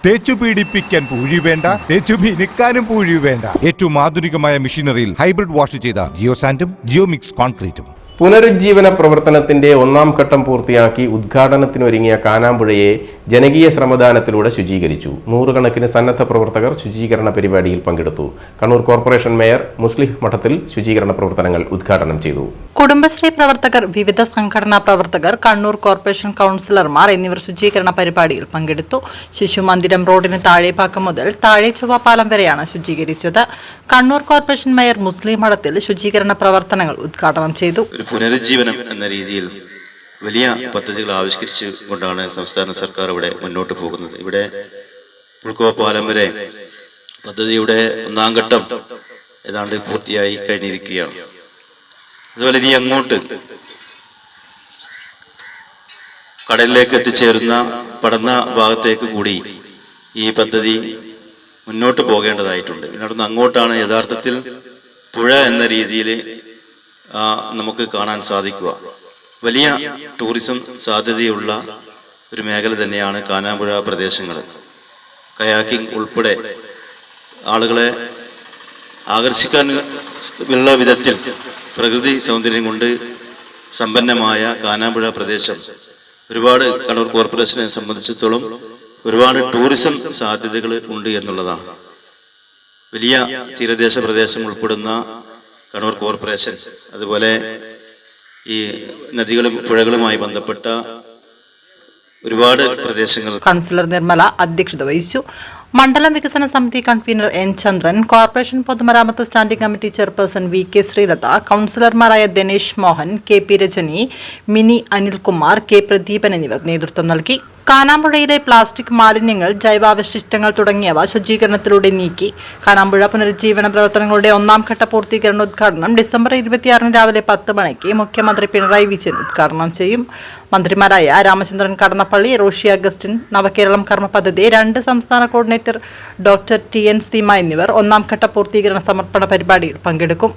തേച്ചു പീഡിപ്പിക്കാൻ പൂഴി വേണ്ട, തേച്ചു മിനുക്കാനും പൂഴി വേണ്ട. ഏറ്റവും ആധുനികമായ മെഷീനറിയിൽ ഹൈബ്രിഡ് വാഷ് ചെയ്ത ജിയോ സാൻഡും ജിയോ മിക്സ് കോൺക്രീറ്റും. പുനരുജ്ജീവന പ്രവർത്തനത്തിന്റെ ഒന്നാം ഘട്ടം പൂർത്തിയാക്കി ഉദ്ഘാടനത്തിനൊരുങ്ങിയ കാനാമ്പുഴയെ ജനകീയ ശ്രമദാനത്തിലൂടെ ശുചീകരിച്ചു. നൂറുകണക്കിന് സന്നദ്ധ പ്രവർത്തകർ ശുചീകരണ പരിപാടിയിൽ പങ്കെടുത്തു. കണ്ണൂർ കോർപ്പറേഷൻ മേയർ മുസ്ലിം മഠത്തിൽ ശുചീകരണ പ്രവർത്തനങ്ങൾ ഉദ്ഘാടനം ചെയ്തു. കുടുംബശ്രീ പ്രവർത്തകർ, വിവിധ സംഘടനാ പ്രവർത്തകർ, കണ്ണൂർ കോർപ്പറേഷൻ കൌൺസിലർമാർ എന്നിവർ ശുചീകരണ പരിപാടിയിൽ പങ്കെടുത്തു. ശിശുമന്ദിരം റോഡിന് താഴെപ്പാക്കം മുതൽ താഴെ ചൊവ്വപ്പാലം വരെയാണ് ശുചീകരിച്ചത്. കണ്ണൂർ കോർപ്പറേഷൻ മേയർ മുസ്ലിം മഠത്തിൽ ശുചീകരണ പ്രവർത്തനങ്ങൾ ഉദ്ഘാടനം ചെയ്തു. പുനരുജ്ജീവനം എന്ന രീതിയിൽ വലിയ പദ്ധതികൾ ആവിഷ്കരിച്ചു കൊണ്ടാണ് സംസ്ഥാന സർക്കാർ ഇവിടെ മുന്നോട്ട് പോകുന്നത്. ഇവിടെ പുൽക്കോപ്പാലം വരെ പദ്ധതിയുടെ ഒന്നാം ഘട്ടം ഏതാണ്ട് പൂർത്തിയായി കഴിഞ്ഞിരിക്കുകയാണ്. അതുപോലെ ഇനി അങ്ങോട്ട് കടലിലേക്ക് എത്തിച്ചേരുന്ന പടന്ന ഭാഗത്തേക്ക് കൂടി ഈ പദ്ധതി മുന്നോട്ട് പോകേണ്ടതായിട്ടുണ്ട്. പിന്നെ അവിടുന്ന് അങ്ങോട്ടാണ് യഥാർത്ഥത്തിൽ പുഴ എന്ന രീതിയിൽ നമുക്ക് കാണാൻ സാധിക്കുക. വലിയ ടൂറിസം സാധ്യതയുള്ള ഒരു മേഖല തന്നെയാണ് കാനാമ്പുഴ പ്രദേശങ്ങൾ. കയാക്കിംഗ് ഉൾപ്പെടെ ആളുകളെ ആകർഷിക്കാൻ ഉള്ള വിധത്തിൽ പ്രകൃതി സൗന്ദര്യം കൊണ്ട് സമ്പന്നമായ കാനാമ്പുഴ പ്രദേശം ഒരുപാട് കണ്ണൂർ കോർപ്പറേഷനെ സംബന്ധിച്ചിടത്തോളം ഒരുപാട് ടൂറിസം സാധ്യതകൾ ഉണ്ട് എന്നുള്ളതാണ്. വലിയ തീരദേശ പ്രദേശം ഉൾപ്പെടുന്ന കണ്ണൂർ കോർപ്പറേഷൻ, അതുപോലെ ഈ നദികളും പുഴകളുമായി ബന്ധപ്പെട്ട ഒരുപാട് പ്രദേശങ്ങൾ. കൗൺസിലർ നിർമ്മല അധ്യക്ഷത വഹിച്ചു. മണ്ഡലം വികസന സമിതി കൺവീനർ എൻ ചന്ദ്രൻ, കോർപ്പറേഷൻ പൊതുമരാമത്ത് standing committee chairperson V K Sreelatha, കൗൺസിലർമാരായ Dinesh Mohan, K P Rajani, Mini Anilkumar, K Pradeepan എന്നിവർ നേതൃത്വം നൽകി. കാനാമ്പുഴയിലെ പ്ലാസ്റ്റിക് മാലിന്യങ്ങൾ, ജൈവാവശിഷ്ടങ്ങൾ തുടങ്ങിയവ ശുചീകരണത്തിലൂടെ നീക്കി. കാനാമ്പുഴ പുനരുജ്ജീവന പ്രവർത്തനങ്ങളുടെ ഒന്നാം ഘട്ട പൂർത്തീകരണോദ്ഘാടനം ഡിസംബർ 26 രാവിലെ 10 മണിക്ക് മുഖ്യമന്ത്രി പിണറായി വിജയൻ ഉദ്ഘാടനം ചെയ്യും. മന്ത്രിമാരായ രാമചന്ദ്രൻ കടന്നപ്പള്ളി, റോഷി അഗസ്റ്റിൻ, നവകേരളം കർമ്മ പദ്ധതി 2 സംസ്ഥാന coordinator doctor T N Seema എന്നിവർ ഒന്നാം ഘട്ട പൂർത്തീകരണ സമർപ്പണ പരിപാടിയിൽ പങ്കെടുക്കും.